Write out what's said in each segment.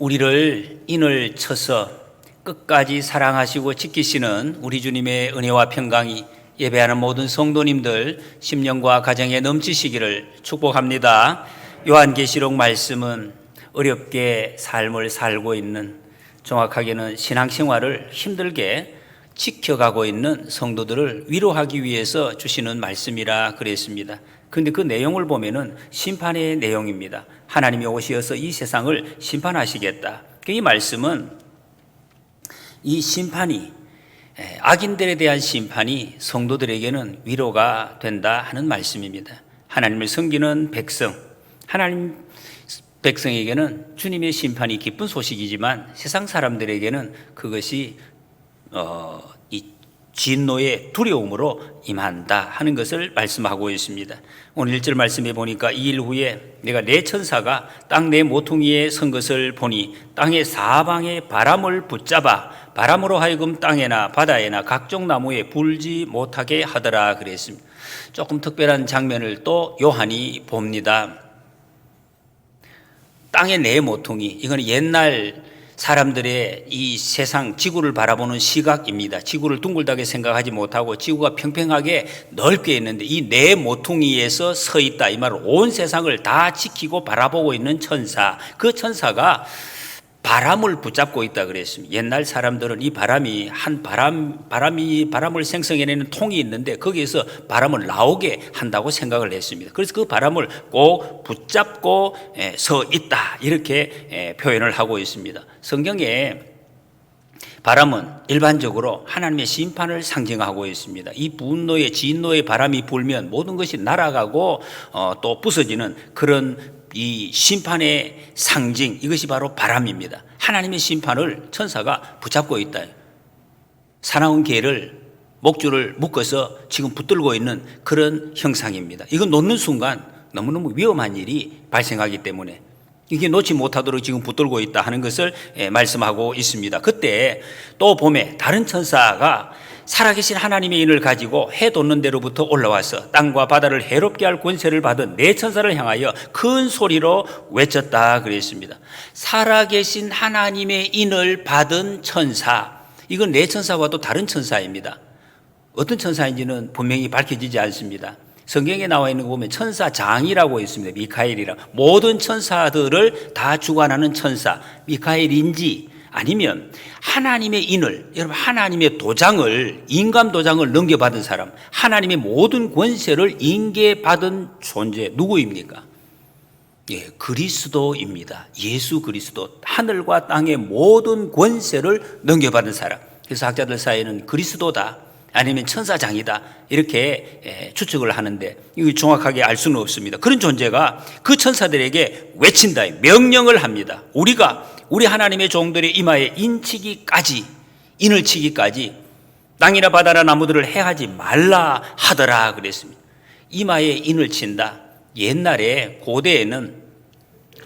우리를 인을 쳐서 끝까지 사랑하시고 지키시는 우리 주님의 은혜와 평강이 예배하는 모든 성도님들 심령과 가정에 넘치시기를 축복합니다. 요한계시록 말씀은 어렵게 삶을 살고 있는, 정확하게는 신앙생활을 힘들게 지켜가고 있는 성도들을 위로하기 위해서 주시는 말씀이라 그랬습니다. 그런데 그 내용을 보면은 심판의 내용입니다. 하나님이 오셔서 이 세상을 심판하시겠다. 이 말씀은 이 심판이, 악인들에 대한 심판이 성도들에게는 위로가 된다 하는 말씀입니다. 하나님을 섬기는 백성, 하나님 백성에게는 주님의 심판이 기쁜 소식이지만 세상 사람들에게는 그것이 이 진노의 두려움으로 임한다 하는 것을 말씀하고 있습니다. 오늘 1절 말씀에 보니까 2일 후에 내가 내 천사가 땅 내 모퉁이에 선 것을 보니 땅의 사방에 바람을 붙잡아 바람으로 하여금 땅에나 바다에나 각종 나무에 불지 못하게 하더라 그랬습니다. 조금 특별한 장면을 또 요한이 봅니다. 땅의 네 모퉁이, 이건 옛날 사람들의 이 세상 지구를 바라보는 시각입니다. 지구를 둥글다게 생각하지 못하고 지구가 평평하게 넓게 있는데 이 네 모퉁이에서 서 있다, 이 말은 온 세상을 다 지키고 바라보고 있는 천사, 그 천사가 바람을 붙잡고 있다 그랬습니다. 옛날 사람들은 이 바람이 바람을 생성해내는 통이 있는데 거기에서 바람을 나오게 한다고 생각을 했습니다. 그래서 그 바람을 꼭 붙잡고 서 있다, 이렇게 표현을 하고 있습니다. 성경에 바람은 일반적으로 하나님의 심판을 상징하고 있습니다. 이 분노의 진노의 바람이 불면 모든 것이 날아가고 또 부서지는 그런 이 심판의 상징, 이것이 바로 바람입니다. 하나님의 심판을 천사가 붙잡고 있다. 사나운 개를 목줄을 묶어서 지금 붙들고 있는 그런 형상입니다. 이건 놓는 순간 너무너무 위험한 일이 발생하기 때문에 이게 놓지 못하도록 지금 붙들고 있다 하는 것을 말씀하고 있습니다. 그때 또 봄에 다른 천사가 살아계신 하나님의 인을 가지고 해 돋는 데로부터 올라와서 땅과 바다를 해롭게 할 권세를 받은 네 천사를 향하여 큰 소리로 외쳤다 그랬습니다. 살아계신 하나님의 인을 받은 천사, 이건 네 천사와도 다른 천사입니다. 어떤 천사인지는 분명히 밝혀지지 않습니다. 성경에 나와 있는 거 보면 천사장이라고 있습니다. 미카엘이라. 모든 천사들을 다 주관하는 천사 미카엘인지 아니면 하나님의 인을, 여러분 하나님의 도장을, 인감 도장을 넘겨받은 사람, 하나님의 모든 권세를 인계받은 존재 누구입니까? 그리스도입니다. 예수 그리스도, 하늘과 땅의 모든 권세를 넘겨받은 사람. 그래서 학자들 사이에는 그리스도다 아니면 천사장이다 이렇게 추측을 하는데 이거 정확하게 알 수는 없습니다. 그런 존재가 그 천사들에게 외친다, 명령을 합니다. 우리 하나님의 종들의 이마에 인을 치기까지 땅이나 바다나 나무들을 해하지 말라 하더라 그랬습니다. 이마에 인을 친다. 옛날에 고대에는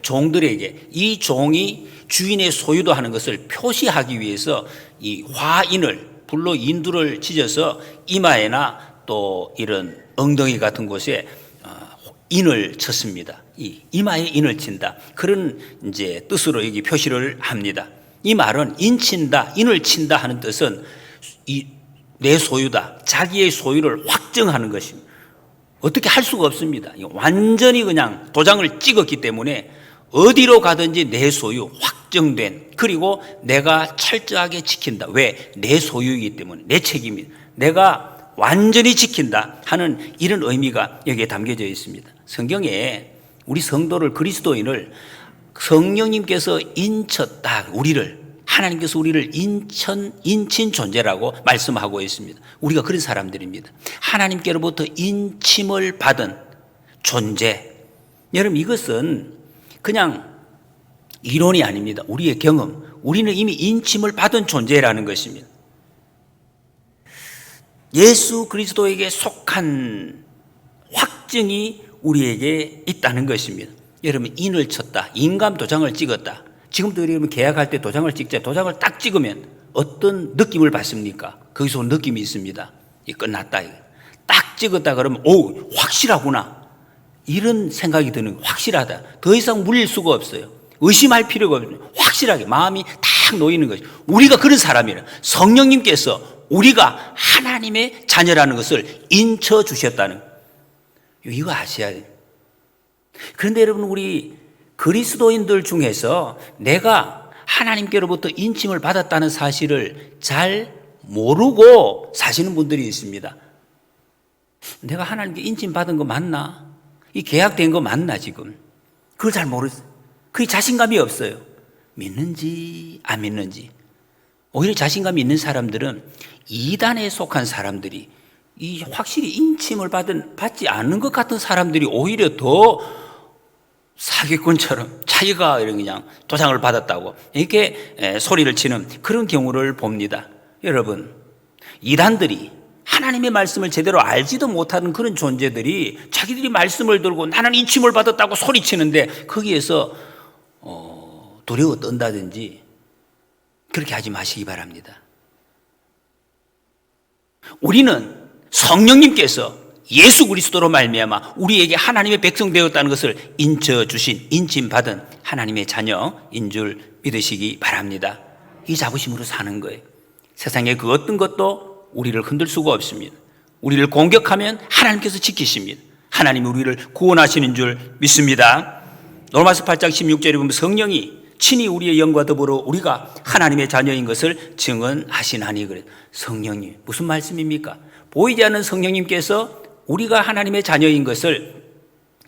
종들에게 이 종이 주인의 소유도 하는 것을 표시하기 위해서 이 화인을, 불로 인두를 찢어서 이마에나 또 이런 엉덩이 같은 곳에 인을 쳤습니다. 이 이마에 인을 친다, 그런 이제 뜻으로 여기 표시를 합니다. 이 말은 인친다, 인을 친다 하는 뜻은 내 소유다, 자기의 소유를 확정하는 것입니다. 어떻게 할 수가 없습니다. 완전히 그냥 도장을 찍었기 때문에 어디로 가든지 내 소유 확정된, 그리고 내가 철저하게 지킨다. 왜? 내 소유이기 때문에, 내 책임이다. 내가 완전히 지킨다 하는 이런 의미가 여기에 담겨져 있습니다. 성경에 우리 성도를, 그리스도인을 성령님께서 인쳤다, 하나님께서 우리를 인친 존재라고 말씀하고 있습니다. 우리가 그런 사람들입니다. 하나님께로부터 인침을 받은 존재. 여러분, 이것은 그냥 이론이 아닙니다. 우리의 경험, 우리는 이미 인침을 받은 존재라는 것입니다. 예수 그리스도에게 속한 확증이 우리에게 있다는 것입니다. 여러분, 인을 쳤다, 인감 도장을 찍었다. 지금도 여러분 계약할 때 도장을 찍자, 도장을 딱 찍으면 어떤 느낌을 받습니까? 거기서 온 느낌이 있습니다. 끝났다. 딱 찍었다 그러면 오, 확실하구나, 이런 생각이 드는, 확실하다, 더 이상 물릴 수가 없어요. 의심할 필요가 없어요. 확실하게 마음이 딱 놓이는 거죠. 우리가 그런 사람이에요. 성령님께서 우리가 하나님의 자녀라는 것을 인쳐 주셨다는 거예요. 이거 아셔야 돼요. 그런데 여러분, 우리 그리스도인들 중에서 내가 하나님께로부터 인침을 받았다는 사실을 잘 모르고 사시는 분들이 있습니다. 내가 하나님께 인침 받은 거 맞나? 이 계약된 거 맞나 지금? 그걸 잘 모르겠어요. 그게 자신감이 없어요. 믿는지 안 믿는지. 오히려 자신감이 있는 사람들은 이단에 속한 사람들이, 이 확실히 인침을 받지 않는 것 같은 사람들이 오히려 더 사기꾼처럼 자기가 그냥 도장을 받았다고 이렇게 소리를 치는 그런 경우를 봅니다. 여러분, 이단들이 하나님의 말씀을 제대로 알지도 못하는 그런 존재들이 자기들이 말씀을 들고 나는 인침을 받았다고 소리치는데 거기에서 두려워 떤다든지 그렇게 하지 마시기 바랍니다. 우리는 성령님께서 예수 그리스도로 말미암아 우리에게 하나님의 백성 되었다는 것을 인쳐 주신, 인침받은 하나님의 자녀인 줄 믿으시기 바랍니다. 이 자부심으로 사는 거예요. 세상의 그 어떤 것도 우리를 흔들 수가 없습니다. 우리를 공격하면 하나님께서 지키십니다. 하나님이 우리를 구원하시는 줄 믿습니다. 로마서 8장 16절에 보면 성령이 친히 우리의 영과 더불어 우리가 하나님의 자녀인 것을 증언하시나니 그래요. 성령님, 무슨 말씀입니까? 보이지 않는 성령님께서 우리가 하나님의 자녀인 것을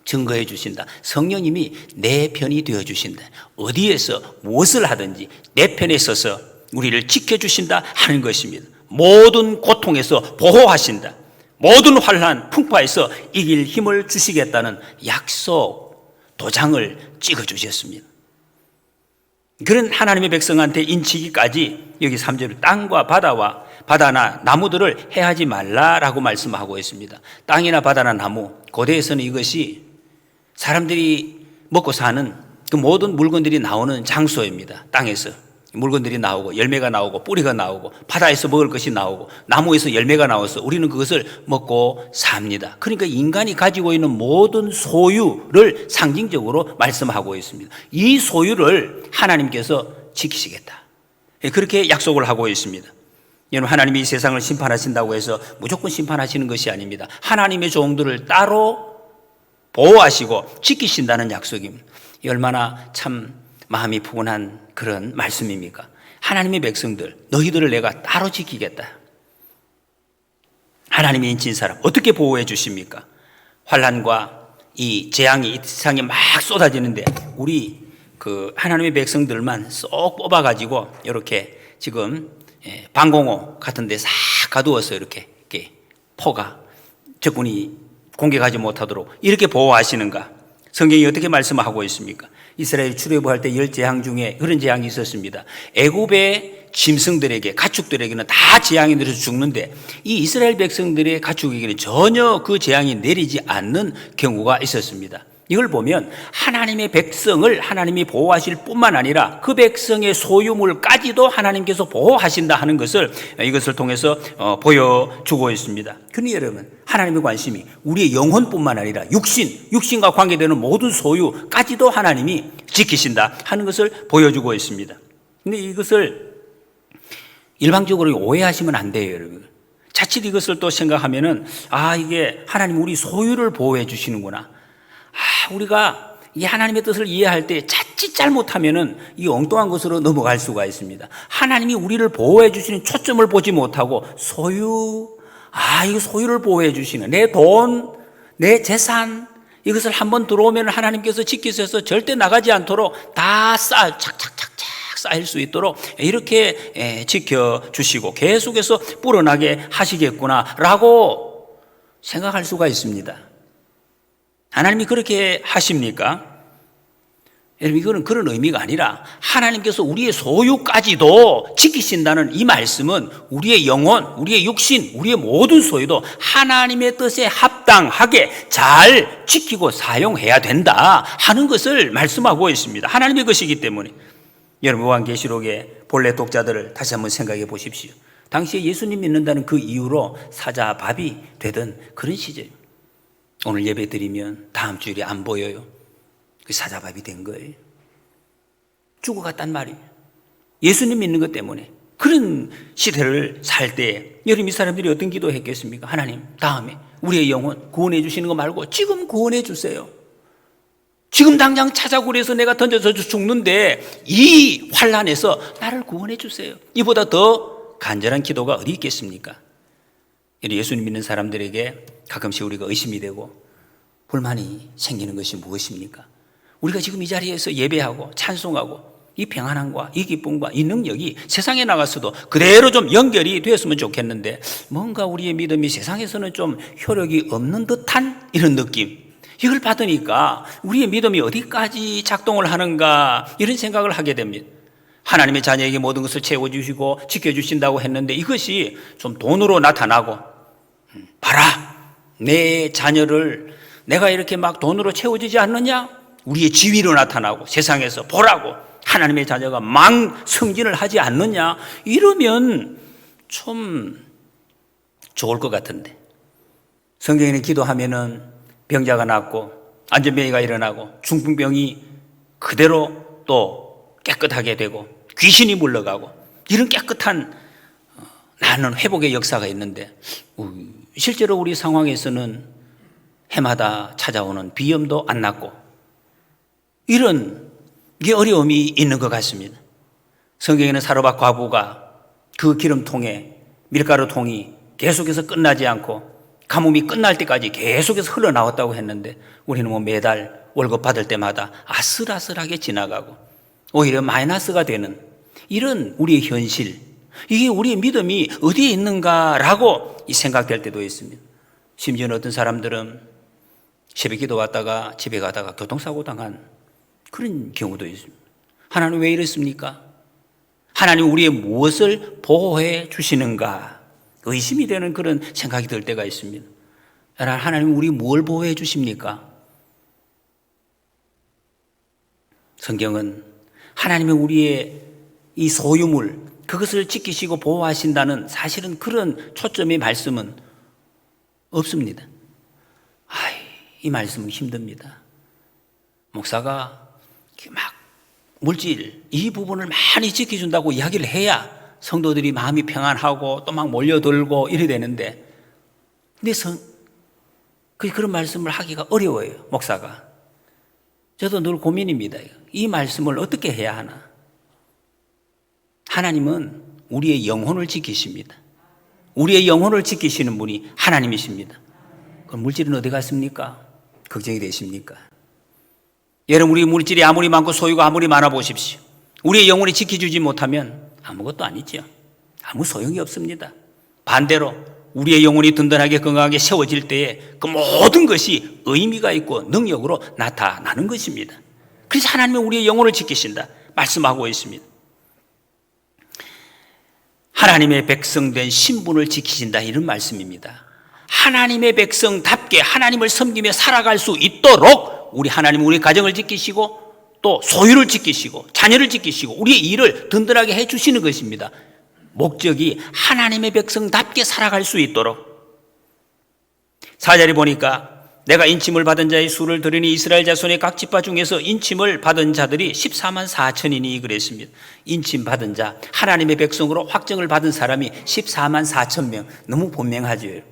증거해 주신다. 성령님이 내 편이 되어 주신다. 어디에서 무엇을 하든지 내 편에 서서 우리를 지켜주신다 하는 것입니다. 모든 고통에서 보호하신다. 모든 환난, 풍파에서 이길 힘을 주시겠다는 약속, 도장을 찍어주셨습니다. 그런 하나님의 백성한테 인치기까지 여기 3절에 땅과 바다나 나무들을 해하지 말라라고 말씀하고 있습니다. 땅이나 바다나 나무, 고대에서는 이것이 사람들이 먹고 사는 그 모든 물건들이 나오는 장소입니다. 땅에서 물건들이 나오고 열매가 나오고 뿌리가 나오고 바다에서 먹을 것이 나오고 나무에서 열매가 나와서 우리는 그것을 먹고 삽니다. 그러니까 인간이 가지고 있는 모든 소유를 상징적으로 말씀하고 있습니다. 이 소유를 하나님께서 지키시겠다, 그렇게 약속을 하고 있습니다. 여러분, 하나님이 이 세상을 심판하신다고 해서 무조건 심판하시는 것이 아닙니다. 하나님의 종들을 따로 보호하시고 지키신다는 약속입니다. 얼마나 참 마음이 푸근한 그런 말씀입니까? 하나님의 백성들, 너희들을 내가 따로 지키겠다. 하나님이 인친 사람 어떻게 보호해 주십니까? 환난과 이 재앙이 이 세상에 막 쏟아지는데 우리 그 하나님의 백성들만 쏙 뽑아가지고 이렇게 지금 방공호 같은 데 싹 가두어서 이렇게 포가 적군이 공격하지 못하도록 이렇게 보호하시는가? 성경이 어떻게 말씀하고 있습니까? 이스라엘 출애굽할 때 10재앙 중에 그런 재앙이 있었습니다. 애굽의 짐승들에게, 가축들에게는 다 재앙이 내려서 죽는데 이 이스라엘 백성들의 가축에게는 전혀 그 재앙이 내리지 않는 경우가 있었습니다. 이걸 보면 하나님의 백성을 하나님이 보호하실 뿐만 아니라 그 백성의 소유물까지도 하나님께서 보호하신다 하는 것을 이것을 통해서 보여주고 있습니다. 그러니 여러분, 하나님의 관심이 우리의 영혼뿐만 아니라 육신과 관계되는 모든 소유까지도 하나님이 지키신다 하는 것을 보여주고 있습니다. 근데 이것을 일방적으로 오해하시면 안 돼요, 여러분. 자칫 이것을 또 생각하면은 이게 하나님 우리 소유를 보호해 주시는구나. 우리가 이 하나님의 뜻을 이해할 때 자칫 잘못하면은 이 엉뚱한 것으로 넘어갈 수가 있습니다. 하나님이 우리를 보호해 주시는 초점을 보지 못하고 소유, 이거 소유를 보호해 주시는 내 돈, 내 재산, 이것을 한번 들어오면 하나님께서 지키셔서 절대 나가지 않도록 다 착착착착 쌓일 수 있도록 이렇게 지켜주시고 계속해서 불어나게 하시겠구나라고 생각할 수가 있습니다. 하나님이 그렇게 하십니까? 여러분, 이거는 그런 의미가 아니라 하나님께서 우리의 소유까지도 지키신다는 이 말씀은 우리의 영혼, 우리의 육신, 우리의 모든 소유도 하나님의 뜻에 합당하게 잘 지키고 사용해야 된다 하는 것을 말씀하고 있습니다. 하나님의 것이기 때문에. 여러분, 요한계시록의 본래 독자들을 다시 한번 생각해 보십시오. 당시에 예수님 믿는다는 그 이유로 사자밥이 되던 그런 시절. 오늘 예배 드리면 다음 주일에 안 보여요. 그 사자밥이 된 거예요. 죽어갔단 말이에요. 예수님 믿는 것 때문에. 그런 시대를 살 때 여러분 이 사람들이 어떤 기도했겠습니까? 하나님 다음에 우리의 영혼 구원해 주시는 거 말고 지금 구원해 주세요. 지금 당장 찾아고 그래서 내가 던져서 죽는데 이 환난에서 나를 구원해 주세요. 이보다 더 간절한 기도가 어디 있겠습니까? 예수님 믿는 사람들에게 가끔씩 우리가 의심이 되고 불만이 생기는 것이 무엇입니까? 우리가 지금 이 자리에서 예배하고 찬송하고 이 평안함과 이 기쁨과 이 능력이 세상에 나갔어도 그대로 좀 연결이 되었으면 좋겠는데 뭔가 우리의 믿음이 세상에서는 좀 효력이 없는 듯한 이런 느낌, 이걸 받으니까 우리의 믿음이 어디까지 작동을 하는가 이런 생각을 하게 됩니다. 하나님의 자녀에게 모든 것을 채워주시고 지켜주신다고 했는데 이것이 좀 돈으로 나타나고, 봐라 내 자녀를 내가 이렇게 막 돈으로 채워주지 않느냐, 우리의 지위로 나타나고 세상에서 보라고 하나님의 자녀가 막 승진을 하지 않느냐, 이러면 좀 좋을 것 같은데 성경에는 기도하면은 병자가 낫고 안전병이가 일어나고 중풍병이 그대로 또 깨끗하게 되고 귀신이 물러가고 이런 깨끗한 나는 회복의 역사가 있는데 실제로 우리 상황에서는 해마다 찾아오는 비염도 안 낫고 이런 게 어려움이 있는 것 같습니다. 성경에는 사르밧 과부가 그 기름통에 밀가루통이 계속해서 끝나지 않고 가뭄이 끝날 때까지 계속해서 흘러나왔다고 했는데 우리는 뭐 매달 월급 받을 때마다 아슬아슬하게 지나가고 오히려 마이너스가 되는 이런 우리의 현실, 이게 우리의 믿음이 어디에 있는가라고 생각될 때도 있습니다. 심지어는 어떤 사람들은 새벽 기도 왔다가 집에 가다가 교통사고 당한 그런 경우도 있습니다. 하나님 왜 이랬습니까? 하나님 우리의 무엇을 보호해 주시는가 의심이 되는 그런 생각이 들 때가 있습니다. 하나님 우리 뭘 보호해 주십니까? 성경은 하나님은 우리의 이 소유물 그것을 지키시고 보호하신다는 사실은 그런 초점의 말씀은 없습니다. 이 말씀은 힘듭니다. 목사가 막 물질 이 부분을 많이 지켜준다고 이야기를 해야 성도들이 마음이 평안하고 또 막 몰려들고 이래 되는데 근데 그런 말씀을 하기가 어려워요. 목사가. 저도 늘 고민입니다. 이 말씀을 어떻게 해야 하나. 하나님은 우리의 영혼을 지키십니다. 우리의 영혼을 지키시는 분이 하나님이십니다. 그럼 물질은 어디 갔습니까? 걱정이 되십니까? 여러분 우리 물질이 아무리 많고 소유가 아무리 많아 보십시오. 우리의 영혼이 지켜주지 못하면 아무것도 아니죠. 아무 소용이 없습니다. 반대로 우리의 영혼이 든든하게 건강하게 세워질 때에 그 모든 것이 의미가 있고 능력으로 나타나는 것입니다. 그래서 하나님은 우리의 영혼을 지키신다 말씀하고 있습니다. 하나님의 백성된 신분을 지키신다 이런 말씀입니다. 하나님의 백성답게 하나님을 섬기며 살아갈 수 있도록 우리 하나님은 우리 가정을 지키시고 또 소유를 지키시고 자녀를 지키시고 우리의 일을 든든하게 해주시는 것입니다. 목적이 하나님의 백성답게 살아갈 수 있도록. 4절에 보니까 내가 인침을 받은 자의 수를 들으니 이스라엘 자손의 각 지파 중에서 인침을 받은 자들이 14만 4천이니 그랬습니다. 인침 받은 자, 하나님의 백성으로 확정을 받은 사람이 14만 4천 명. 너무 분명하죠.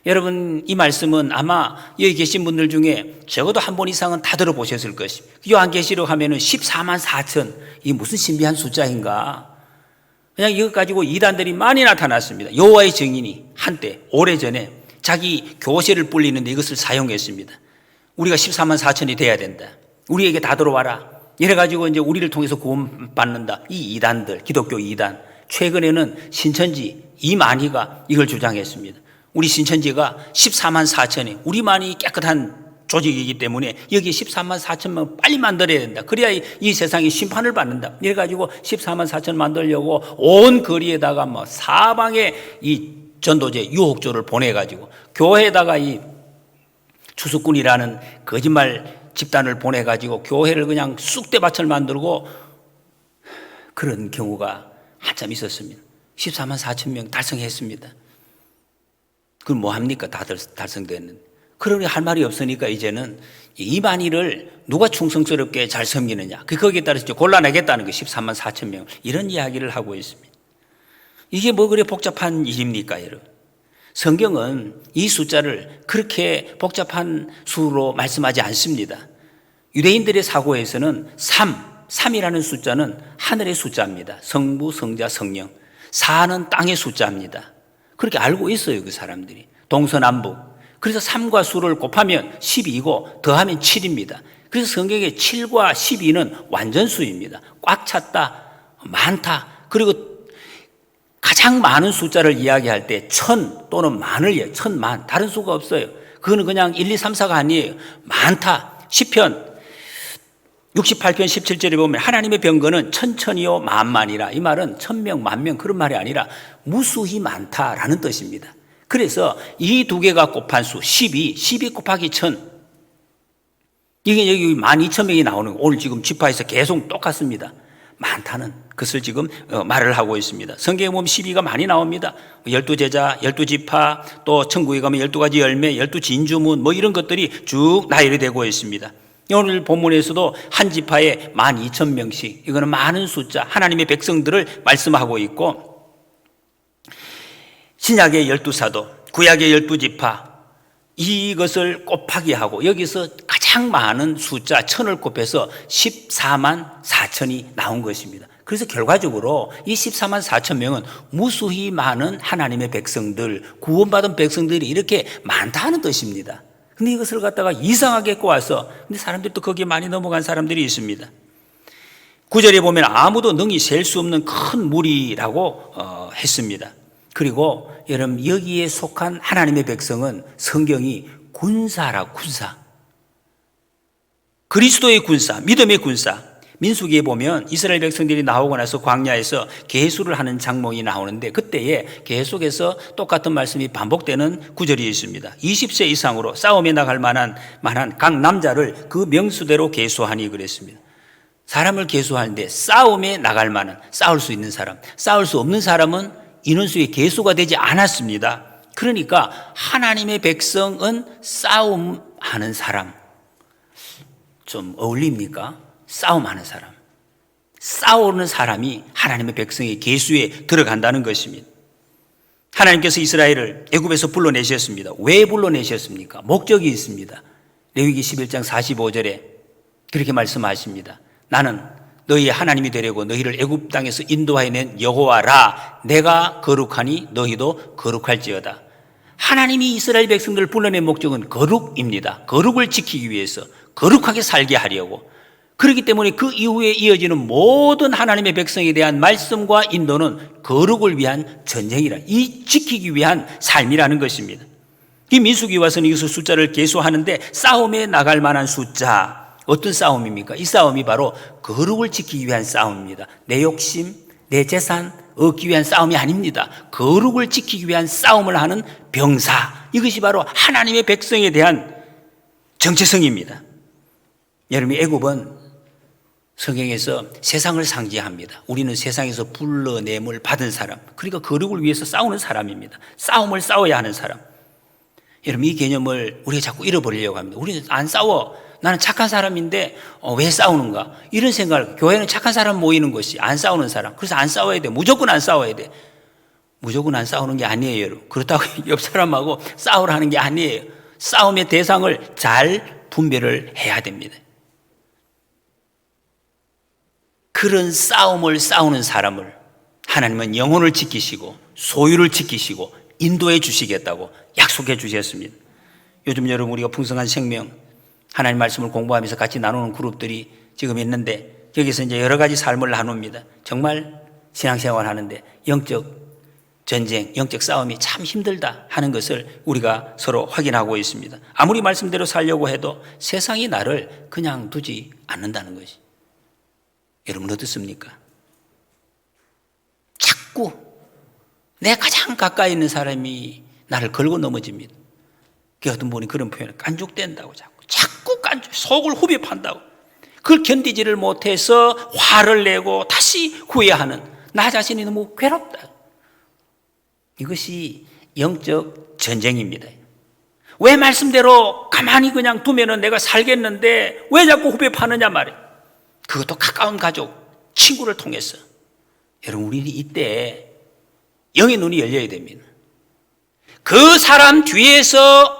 여러분 이 말씀은 아마 여기 계신 분들 중에 적어도 한 번 이상은 다 들어보셨을 것입니다. 요한계시록 하면은 14만 4천, 이게 무슨 신비한 숫자인가. 그냥 이것 가지고 이단들이 많이 나타났습니다. 여호와의 증인이 한때 오래전에 자기 교세를 불리는데 이것을 사용했습니다. 우리가 14만 4천이 돼야 된다. 우리에게 다 들어와라. 이래가지고 이제 우리를 통해서 구원받는다. 이 이단들, 기독교 이단. 최근에는 신천지 이만희가 이걸 주장했습니다. 우리 신천지가 14만 4천이 우리만이 깨끗한 조직이기 때문에 여기 14만 4천만 빨리 만들어야 된다. 그래야 이 세상이 심판을 받는다. 이래가지고 14만 4천 만들려고 온 거리에다가 뭐 사방에 이 전도제 유혹조를 보내가지고 교회에다가 이 추수꾼이라는 거짓말 집단을 보내가지고 교회를 그냥 쑥대밭을 만들고 그런 경우가 한참 있었습니다. 14만 4천 명 달성했습니다. 그럼 뭐 합니까? 다 달성됐는데. 그러니 할 말이 없으니까 이제는 이 만일을 누가 충성스럽게 잘 섬기느냐, 거기에 따라서 이제 골라내겠다는 거 13만 4천 명, 이런 이야기를 하고 있습니다. 이게 뭐 그래 복잡한 일입니까, 여러분? 성경은 이 숫자를 그렇게 복잡한 수로 말씀하지 않습니다. 유대인들의 사고에서는 3이라는 숫자는 하늘의 숫자입니다. 성부, 성자, 성령. 4는 땅의 숫자입니다. 그렇게 알고 있어요, 그 사람들이. 동서남북. 그래서 3과 수를 곱하면 12이고 더하면 7입니다. 그래서 성경에 7과 12는 완전수입니다. 꽉 찼다, 많다. 그리고 가장 많은 숫자를 이야기할 때 1000 또는 만을 1000만, 다른 수가 없어요. 그거는 그냥 1, 2, 3, 4가 아니에요. 많다. 시편 68편 17절에 보면 하나님의 병거는 천천히요 만만이라, 이 말은 1000명 만명 그런 말이 아니라 무수히 많다라는 뜻입니다. 그래서 이 두 개가 곱한 수 12 곱하기 1000, 이게 여기 12,000명이 나오는 거, 오늘 지금 지파에서 계속 똑같습니다. 많다는 것을 지금 말을 하고 있습니다. 성경에 보면 12가 많이 나옵니다. 12제자, 12지파, 또 천국에 가면 12가지 열매, 12진주문 뭐 이런 것들이 쭉 나열이 되고 있습니다. 오늘 본문에서도 한 지파에 12,000명씩, 이거는 많은 숫자, 하나님의 백성들을 말씀하고 있고, 신약의 12사도, 구약의 12지파, 이것을 곱하기 하고 여기서 가장 많은 숫자 1000을 곱해서 14만 4천이 나온 것입니다. 그래서 결과적으로 이 14만 4천 명은 무수히 많은 하나님의 백성들, 구원받은 백성들이 이렇게 많다는 뜻입니다. 근데 이것을 갖다가 이상하게 꼬아서, 근데 사람들이 또 거기에 많이 넘어간 사람들이 있습니다. 9절에 보면 아무도 능히 셀 수 없는 큰 무리라고 했습니다. 그리고 여러분, 여기에 속한 하나님의 백성은 성경이 군사라, 군사. 그리스도의 군사, 믿음의 군사. 민수기에 보면 이스라엘 백성들이 나오고 나서 광야에서 계수를 하는 장면이 나오는데, 그때에 계속해서 똑같은 말씀이 반복되는 구절이 있습니다. 20세 이상으로 싸움에 나갈 만한 각 남자를 그 명수대로 계수하니 그랬습니다. 사람을 계수하는데 싸움에 나갈 만한, 싸울 수 있는 사람, 싸울 수 없는 사람은 인원수의 계수가 되지 않았습니다. 그러니까 하나님의 백성은 싸움하는 사람, 좀 어울립니까? 싸움하는 사람, 싸우는 사람이 하나님의 백성의 계수에 들어간다는 것입니다. 하나님께서 이스라엘을 애굽에서 불러내셨습니다. 왜 불러내셨습니까? 목적이 있습니다. 레위기 11장 45절에 그렇게 말씀하십니다. 나는 너희의 하나님이 되려고 너희를 애굽 땅에서 인도하여 낸 여호와라. 내가 거룩하니 너희도 거룩할지어다. 하나님이 이스라엘 백성들을 불러낸 목적은 거룩입니다. 거룩을 지키기 위해서, 거룩하게 살게 하려고. 그렇기 때문에 그 이후에 이어지는 모든 하나님의 백성에 대한 말씀과 인도는 거룩을 위한 전쟁이라, 이 지키기 위한 삶이라는 것입니다. 이 민수기 와서는 이것을 숫자를 계수하는데 싸움에 나갈 만한 숫자, 어떤 싸움입니까? 이 싸움이 바로 거룩을 지키기 위한 싸움입니다. 내 욕심, 내 재산 얻기 위한 싸움이 아닙니다. 거룩을 지키기 위한 싸움을 하는 병사, 이것이 바로 하나님의 백성에 대한 정체성입니다. 여러분, 애굽은 성경에서 세상을 상징합니다. 우리는 세상에서 불러냄을 받은 사람, 그러니까 거룩을 위해서 싸우는 사람입니다. 싸움을 싸워야 하는 사람. 여러분, 이 개념을 우리가 자꾸 잃어버리려고 합니다. 우리는 안 싸워, 나는 착한 사람인데 왜 싸우는가, 이런 생각을. 교회는 착한 사람 모이는 것이, 안 싸우는 사람, 그래서 안 싸워야 돼, 무조건 안 싸워야 돼. 무조건 안 싸우는 게 아니에요, 여러분. 그렇다고 옆 사람하고 싸우라는 게 아니에요. 싸움의 대상을 잘 분별을 해야 됩니다. 그런 싸움을 싸우는 사람을 하나님은 영혼을 지키시고 소유를 지키시고 인도해 주시겠다고 약속해 주셨습니다. 요즘 여러분, 우리가 풍성한 생명, 하나님 말씀을 공부하면서 같이 나누는 그룹들이 지금 있는데, 여기서 이제 여러 가지 삶을 나눕니다. 정말 신앙생활 하는데 영적 전쟁, 영적 싸움이 참 힘들다 하는 것을 우리가 서로 확인하고 있습니다. 아무리 말씀대로 살려고 해도 세상이 나를 그냥 두지 않는다는 것이. 여러분 어떻습니까? 자꾸 내 가장 가까이 있는 사람이 나를 걸고 넘어집니다. 어떤 분이 그런 표현을, 깐죽댄다고, 자꾸 깐죽, 속을 후벼판다고. 그걸 견디지를 못해서 화를 내고 다시 후회하는 나 자신이 너무 괴롭다. 이것이 영적 전쟁입니다. 왜 말씀대로 가만히 그냥 두면은 내가 살겠는데 왜 자꾸 후배 파느냐 말이에요. 그것도 가까운 가족, 친구를 통해서. 여러분, 우리는 이때 영의 눈이 열려야 됩니다. 그 사람 뒤에서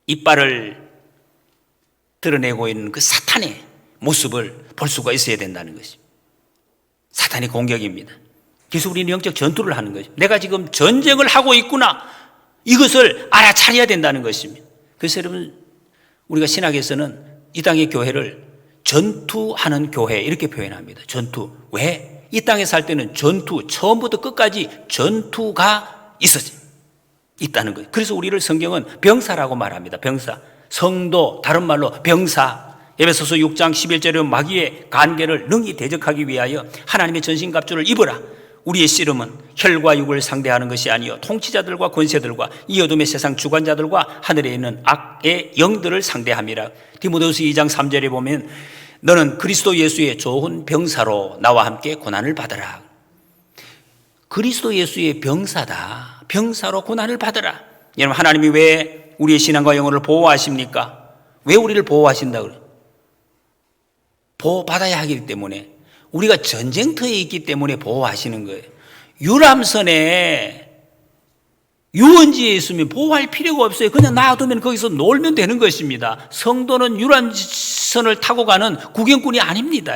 이빨을 드러내고 있는 그 사탄의 모습을 볼 수가 있어야 된다는 것입니다. 사탄의 공격입니다. 그래서 우리는 영적 전투를 하는 것입니다. 내가 지금 전쟁을 하고 있구나, 이것을 알아차려야 된다는 것입니다. 그래서 여러분, 우리가 신학에서는 이 땅의 교회를 전투하는 교회 이렇게 표현합니다. 전투. 왜? 이 땅에 살 때는 전투, 처음부터 끝까지 전투가 있다는 거예요. 그래서 우리를 성경은 병사라고 말합니다. 병사. 성도, 다른 말로 병사. 에베소서 6장 11절에 마귀의 간계를 능히 대적하기 위하여 하나님의 전신갑주를 입으라. 우리의 씨름은 혈과 육을 상대하는 것이 아니요 통치자들과 권세들과 이 어둠의 세상 주관자들과 하늘에 있는 악의 영들을 상대함이라. 디모데후서 2장 3절에 보면 너는 그리스도 예수의 좋은 병사로 나와 함께 고난을 받으라. 그리스도 예수의 병사다. 병사로 고난을 받으라. 여러분, 하나님이 왜 우리의 신앙과 영혼을 보호하십니까? 왜 우리를 보호하신다 그래요? 보호받아야 하기 때문에, 우리가 전쟁터에 있기 때문에 보호하시는 거예요. 유람선에 유원지에 있으면 보호할 필요가 없어요. 그냥 놔두면 거기서 놀면 되는 것입니다. 성도는 유람선을 타고 가는 구경꾼이 아닙니다.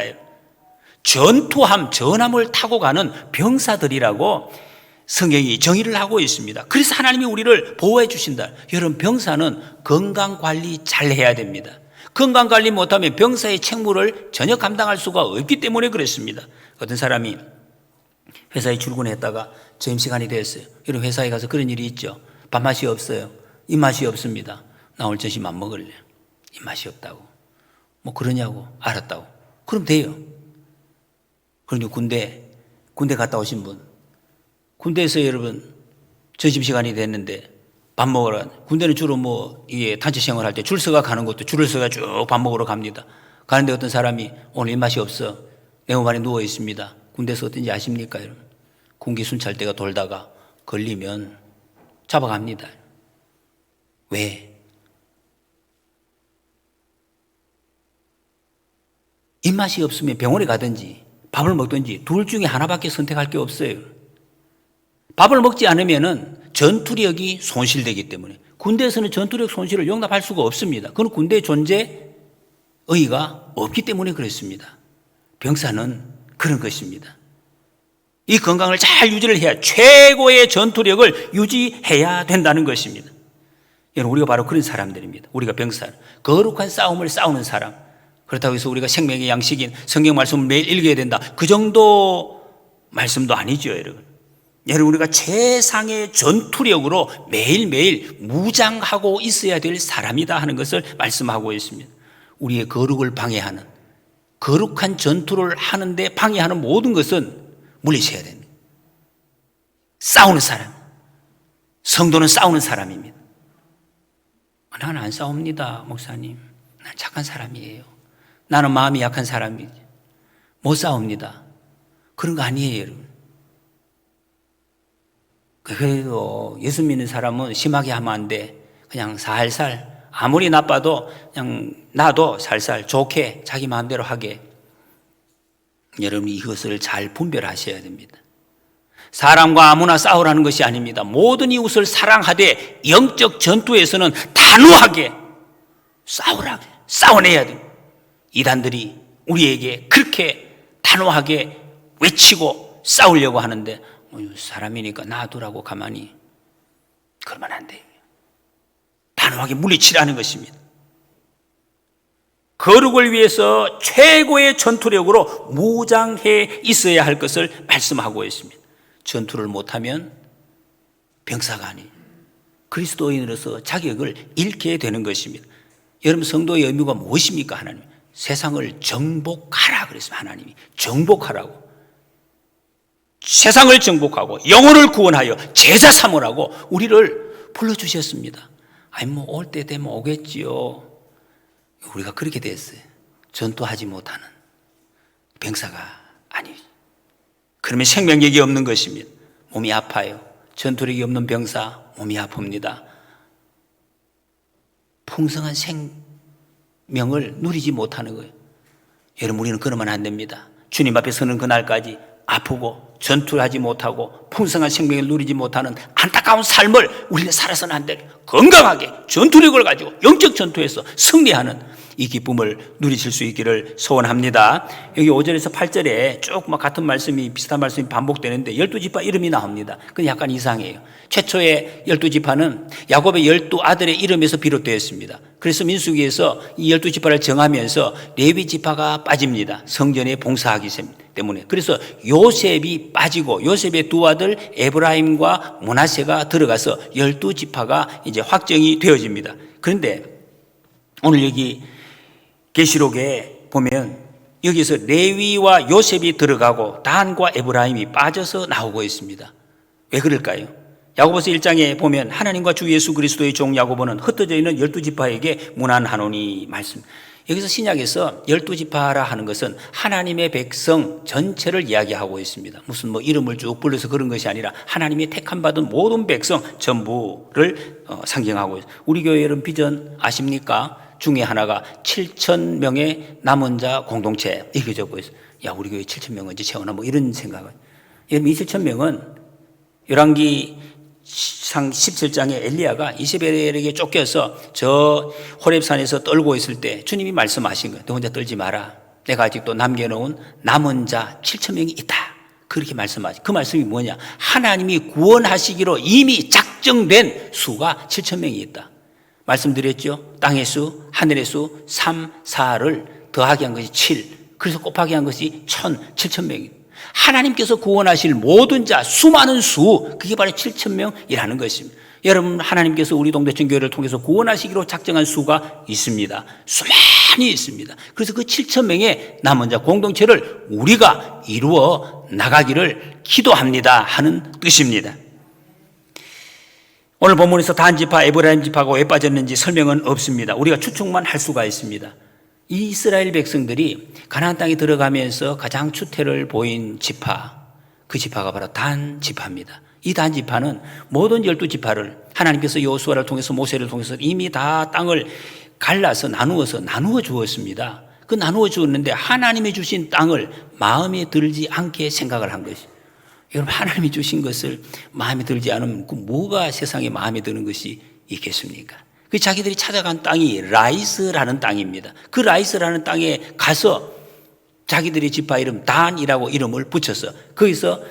전투함, 전함을 타고 가는 병사들이라고 성경이 정의를 하고 있습니다. 그래서 하나님이 우리를 보호해 주신다. 여러분, 병사는 건강관리 잘 해야 됩니다. 건강관리 못하면 병사의 책무를 전혀 감당할 수가 없기 때문에 그렇습니다. 어떤 사람이 회사에 출근했다가 점심시간이 됐어요. 이런 회사에 가서 그런 일이 있죠. 밥맛이 없어요. 입맛이 없습니다. 나 오늘 점심 안 먹을래. 입맛이 없다고. 뭐 그러냐고. 알았다고. 그럼 돼요. 그러니 군대 갔다 오신 분, 군대에서 여러분 점심시간이 됐는데 밥 먹으러, 군대는 주로 이게 단체 생활할 때 줄 서가 가는 것도 줄을 서가 쭉 밥 먹으러 갑니다. 가는데 어떤 사람이 오늘 입맛이 없어. 네모반에 누워 있습니다. 군대에서 어떤지 아십니까, 여러분? 군기 순찰대가 돌다가 걸리면 잡아갑니다. 왜? 입맛이 없으면 병원에 가든지 밥을 먹든지 둘 중에 하나밖에 선택할 게 없어요. 밥을 먹지 않으면은 전투력이 손실되기 때문에, 군대에서는 전투력 손실을 용납할 수가 없습니다. 그건 군대의 존재 의의가 없기 때문에 그렇습니다. 병사는 그런 것입니다. 이 건강을 잘 유지를 해야, 최고의 전투력을 유지해야 된다는 것입니다. 여러분, 우리가 바로 그런 사람들입니다. 우리가 병사, 거룩한 싸움을 싸우는 사람. 그렇다고 해서 우리가 생명의 양식인 성경 말씀을 매일 읽어야 된다, 그 정도 말씀도 아니죠, 여러분. 여러분, 우리가 최상의 전투력으로 매일매일 무장하고 있어야 될 사람이다 하는 것을 말씀하고 있습니다. 우리의 거룩을 방해하는, 거룩한 전투를 하는데 방해하는 모든 것은 물리쳐야 됩니다. 싸우는 사람, 성도는 싸우는 사람입니다. 나는 안 싸웁니다, 목사님. 난 착한 사람이에요. 나는 마음이 약한 사람이지. 못 싸웁니다. 그런 거 아니에요, 여러분. 그래도 예수 믿는 사람은 심하게 하면 안 돼. 그냥 살살, 아무리 나빠도 그냥 나도 살살 좋게 자기 마음대로 하게. 여러분이 이것을 잘 분별하셔야 됩니다. 사람과 아무나 싸우라는 것이 아닙니다. 모든 이웃을 사랑하되 영적 전투에서는 단호하게 싸워내야 돼요. 이단들이 우리에게 그렇게 단호하게 외치고 싸우려고 하는데, 사람이니까 놔두라고 가만히, 그러면 안 돼요. 단호하게 물리치라는 것입니다. 거룩을 위해서 최고의 전투력으로 무장해 있어야 할 것을 말씀하고 있습니다. 전투를 못하면 병사가 아니에요. 그리스도인으로서 자격을 잃게 되는 것입니다. 여러분, 성도의 의무가 무엇입니까? 하나님, 세상을 정복하라 그랬습니다. 하나님이 정복하라고, 세상을 정복하고 영혼을 구원하여 제자 삼으라고 우리를 불러주셨습니다. 아니 올 때 되면 오겠지요. 우리가 그렇게 됐어요. 전투하지 못하는 병사가 아니죠. 그러면 생명력이 없는 것입니다. 몸이 아파요. 전투력이 없는 병사, 몸이 아픕니다. 풍성한 생명을 누리지 못하는 거예요. 여러분, 우리는 그러면 안 됩니다. 주님 앞에 서는 그날까지 아프고 전투하지 못하고 풍성한 생명을 누리지 못하는 안타까운 삶을 우리는 살아서는 안 돼. 건강하게 전투력을 가지고 영적 전투에서 승리하는 이 기쁨을 누리실 수 있기를 소원합니다. 여기 5절에서 8절에 쭉 같은 말씀이, 비슷한 말씀이 반복되는데 12지파 이름이 나옵니다. 그건 약간 이상해요. 최초의 12지파는 야곱의 12아들의 이름에서 비롯되었습니다. 그래서 민수기에서 이 12지파를 정하면서 레위 지파가 빠집니다. 성전에 봉사하기 때문에. 그래서 요셉이 빠지고 요셉의 두 아들 에브라임과 므낫세가 들어가서 12지파가 이제 확정이 되어집니다. 그런데 오늘 여기 계시록에 보면 여기서 레위와 요셉이 들어가고 단과 에브라임이 빠져서 나오고 있습니다. 왜 그럴까요? 야고보서 1장에 보면 하나님과 주 예수 그리스도의 종 야고보는 흩어져 있는 12지파에게 문안하노니 말씀. 여기서 신약에서 12지파라 하는 것은 하나님의 백성 전체를 이야기하고 있습니다. 무슨 이름을 쭉 불러서 그런 것이 아니라 하나님의 택함 받은 모든 백성 전부를 상징하고 있습니다. 우리 교회 여러분 비전 아십니까? 중에 하나가 7,000명의 남은 자 공동체 이렇게 적고 있어요. 야, 우리 교회 7,000명 언제 채우나 이런 생각을. 여러분, 이 7,000명은 열왕기상 17장에 엘리야가 이세벨에게 쫓겨서 저 호렙산에서 떨고 있을 때 주님이 말씀하신 거예요. 너 혼자 떨지 마라. 내가 아직도 남겨놓은 남은 자 7,000명이 있다. 그렇게 말씀하시. 그 말씀이 뭐냐? 하나님이 구원하시기로 이미 작정된 수가 7,000명이 있다. 말씀드렸죠? 땅의 수, 하늘의 수 3, 4를 더하기 한 것이 7, 그래서 곱하기 한 것이 7,000명입니다. 하나님께서 구원하실 모든 자, 수많은 수, 그게 바로 7,000명이라는 것입니다. 여러분, 하나님께서 우리 동대천교회를 통해서 구원하시기로 작정한 수가 있습니다. 수많이 있습니다. 그래서 그 7,000명의 남은 자 공동체를 우리가 이루어 나가기를 기도합니다 하는 뜻입니다. 오늘 본문에서 단 지파, 에브라임 지파가 왜 빠졌는지 설명은 없습니다. 우리가 추측만 할 수가 있습니다. 이 이스라엘 백성들이 가나안 땅에 들어가면서 가장 추태를 보인 지파, 그 지파가 바로 단 지파입니다. 이 단 지파는 모든 12지파를 하나님께서 여호수아를 통해서 모세를 통해서 이미 다 땅을 갈라서 나누어 주었습니다. 그 나누어 주었는데 하나님이 주신 땅을 마음에 들지 않게 생각을 한 것이죠. 여러분, 하나님이 주신 것을 마음에 들지 않으면 그 뭐가 세상에 마음에 드는 것이 있겠습니까? 그 자기들이 찾아간 땅이 라이스라는 땅입니다. 그 라이스라는 땅에 가서 자기들의 지파 이름 단이라고 이름을 붙여서 거기서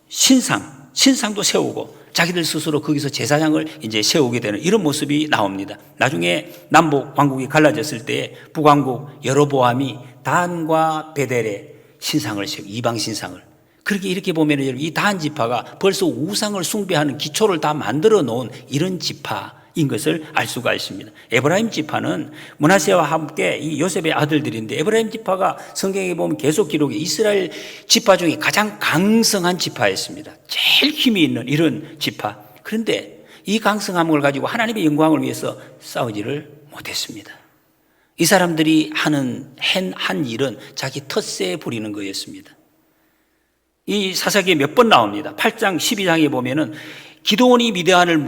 신상도 세우고 자기들 스스로 거기서 제사장을 이제 세우게 되는 이런 모습이 나옵니다. 나중에 남북 왕국이 갈라졌을 때 북왕국 여로보암이 단과 베델에 신상을 세우고 이방 신상을, 그렇게 이렇게 보면 이 단 지파가 벌써 우상을 숭배하는 기초를 다 만들어 놓은 이런 지파인 것을 알 수가 있습니다. 에브라임 지파는 므낫세와 함께 이 요셉의 아들들인데, 에브라임 지파가 성경에 보면 계속 기록이 이스라엘 지파 중에 가장 강성한 지파였습니다. 제일 힘이 있는 이런 지파. 그런데 이 강성함을 가지고 하나님의 영광을 위해서 싸우지를 못했습니다. 이 사람들이 한 일은 자기 텃세에 부리는 거였습니다. 이 사사기에 몇 번 나옵니다. 8장 12장에 보면은 기드온이 미디안을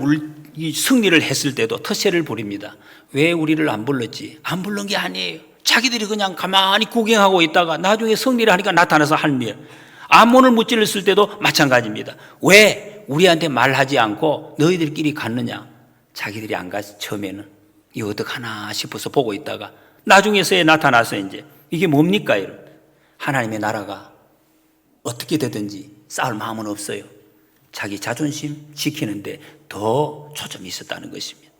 승리를 했을 때도 텃세를 부립니다. 왜 우리를 안 불렀지? 안 부른 게 아니에요. 자기들이 그냥 가만히 구경하고 있다가 나중에 승리를 하니까 나타나서 한 일. 암몬을 무찔렀을 때도 마찬가지입니다. 왜 우리한테 말하지 않고 너희들끼리 갔느냐? 자기들이 안 가서 처음에는 이거 어떡하나 싶어서 보고 있다가 나중에서야 나타나서 이제 이게 뭡니까? 여러분? 하나님의 나라가 어떻게 되든지 싸울 마음은 없어요. 자기 자존심 지키는데 더 초점이 있었다는 것입니다.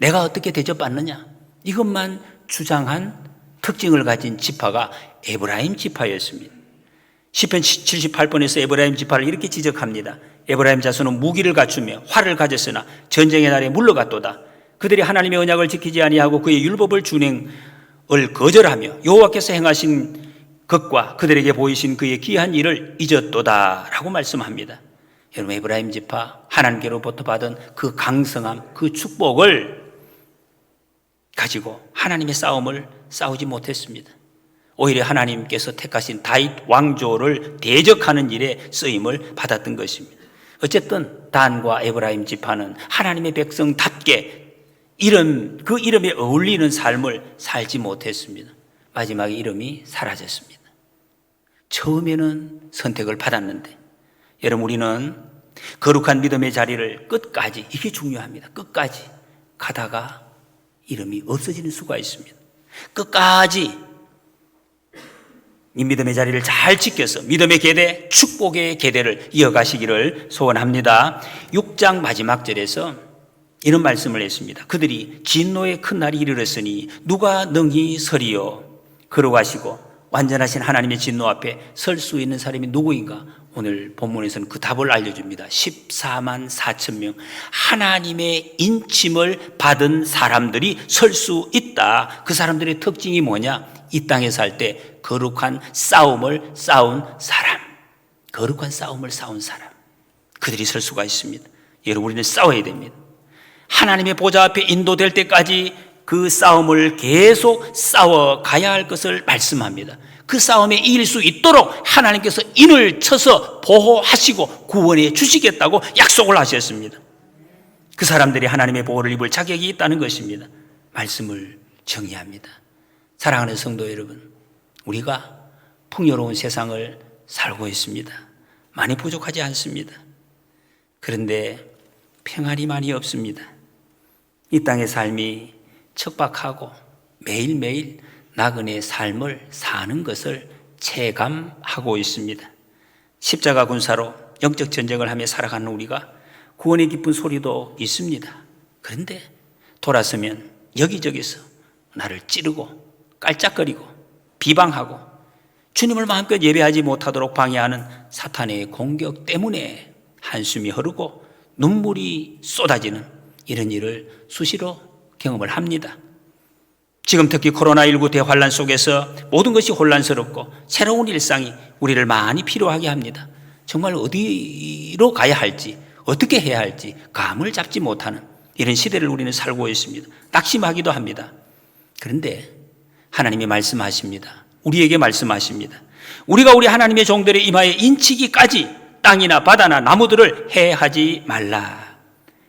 내가 어떻게 대접받느냐? 이것만 주장한 특징을 가진 지파가 에브라임 지파였습니다. 시편 78편에서 에브라임 지파를 이렇게 지적합니다. 에브라임 자손은 무기를 갖추며 활을 가졌으나 전쟁의 날에 물러갔도다. 그들이 하나님의 언약을 지키지 아니하고 그의 율법을 준행을 거절하며 여호와께서 행하신 것과 그들에게 보이신 그의 귀한 일을 잊었도다 라고 말씀합니다. 여러분, 에브라임 지파 하나님께로부터 받은 그 강성함, 그 축복을 가지고 하나님의 싸움을 싸우지 못했습니다. 오히려 하나님께서 택하신 다윗 왕조를 대적하는 일에 쓰임을 받았던 것입니다. 어쨌든 단과 에브라임 지파는 하나님의 백성답게 그 이름에 어울리는 삶을 살지 못했습니다. 마지막에 이름이 사라졌습니다. 처음에는 선택을 받았는데, 여러분, 우리는 거룩한 믿음의 자리를 끝까지, 이게 중요합니다. 끝까지 가다가 이름이 없어지는 수가 있습니다. 끝까지 이 믿음의 자리를 잘 지켜서 믿음의 계대, 축복의 계대를 이어가시기를 소원합니다. 6장 마지막 절에서 이런 말씀을 했습니다. 그들이 진노의 큰 날이 이르렀으니 누가 능히 서리요? 걸어가시고 완전하신 하나님의 진노 앞에 설 수 있는 사람이 누구인가? 오늘 본문에서는 그 답을 알려줍니다. 14만 4천 명 하나님의 인침을 받은 사람들이 설 수 있다. 그 사람들의 특징이 뭐냐? 이 땅에 살 때 거룩한 싸움을 싸운 사람, 거룩한 싸움을 싸운 사람, 그들이 설 수가 있습니다. 여러분, 우리는 싸워야 됩니다. 하나님의 보좌 앞에 인도될 때까지 그 싸움을 계속 싸워가야 할 것을 말씀합니다. 그 싸움에 이길 수 있도록 하나님께서 인을 쳐서 보호하시고 구원해 주시겠다고 약속을 하셨습니다. 그 사람들이 하나님의 보호를 입을 자격이 있다는 것입니다. 말씀을 정의합니다. 사랑하는 성도 여러분, 우리가 풍요로운 세상을 살고 있습니다. 많이 부족하지 않습니다. 그런데 평안이 많이 없습니다. 이 땅의 삶이 척박하고 매일매일 나그네의 삶을 사는 것을 체감하고 있습니다. 십자가 군사로 영적 전쟁을 하며 살아가는 우리가 구원의 기쁜 소리도 있습니다. 그런데 돌아서면 여기저기서 나를 찌르고 깔짝거리고 비방하고 주님을 마음껏 예배하지 못하도록 방해하는 사탄의 공격 때문에 한숨이 흐르고 눈물이 쏟아지는 이런 일을 수시로 경험을 합니다. 지금 특히 코로나19 대환란 속에서 모든 것이 혼란스럽고 새로운 일상이 우리를 많이 필요하게 합니다. 정말 어디로 가야 할지, 어떻게 해야 할지 감을 잡지 못하는 이런 시대를 우리는 살고 있습니다. 낙심하기도 합니다. 그런데 하나님이 말씀하십니다. 우리에게 말씀하십니다. 우리가 우리 하나님의 종들의 이마에 인치기까지 땅이나 바다나 나무들을 해하지 말라.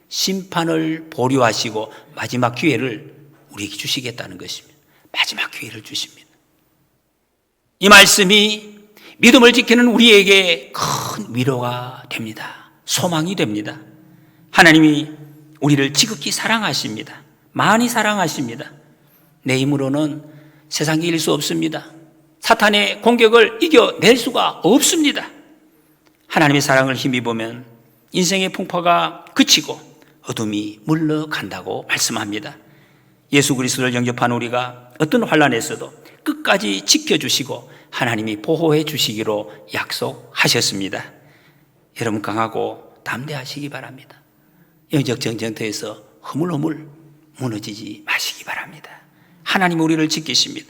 심판을 보류하시고 마지막 기회를 우리에게 주시겠다는 것입니다. 마지막 기회를 주십니다. 이 말씀이 믿음을 지키는 우리에게 큰 위로가 됩니다. 소망이 됩니다. 하나님이 우리를 지극히 사랑하십니다. 많이 사랑하십니다. 내 힘으로는 세상에 이길 수 없습니다. 사탄의 공격을 이겨낼 수가 없습니다. 하나님의 사랑을 힘입으면 인생의 풍파가 그치고 어둠이 물러간다고 말씀합니다. 예수 그리스도를 영접한 우리가 어떤 환난에서도 끝까지 지켜주시고 하나님이 보호해 주시기로 약속하셨습니다. 여러분, 강하고 담대하시기 바랍니다. 영적 전쟁터에서 허물허물 무너지지 마시기 바랍니다. 하나님이 우리를 지키십니다.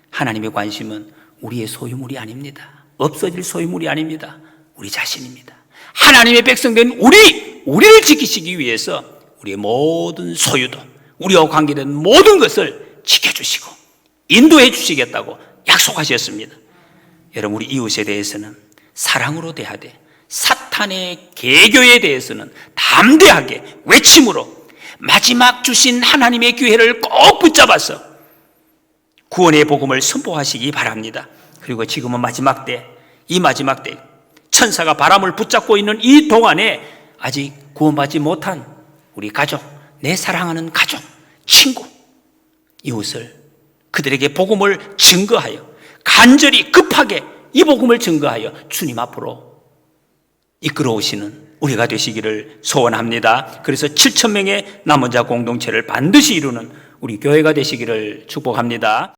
하나님의 관심은 우리의 소유물이 아닙니다. 없어질 소유물이 아닙니다. 우리 자신입니다. 하나님의 백성된 우리를 지키시기 위해서 우리의 모든 소유도, 우리와 관계된 모든 것을 지켜주시고 인도해 주시겠다고 약속하셨습니다. 여러분, 우리 이웃에 대해서는 사랑으로 대하되 사탄의 계교에 대해서는 담대하게 외침으로 마지막 주신 하나님의 기회를 꼭 붙잡아서 구원의 복음을 선포하시기 바랍니다. 그리고 지금은 마지막 때, 이 마지막 때 천사가 바람을 붙잡고 있는 이 동안에 아직 구원받지 못한 우리 가족, 내 사랑하는 가족, 친구, 이웃을 그들에게 복음을 증거하여 간절히 급하게 이 복음을 증거하여 주님 앞으로 이끌어오시는 우리가 되시기를 소원합니다. 그래서 7,000명의 남은 자 공동체를 반드시 이루는 우리 교회가 되시기를 축복합니다.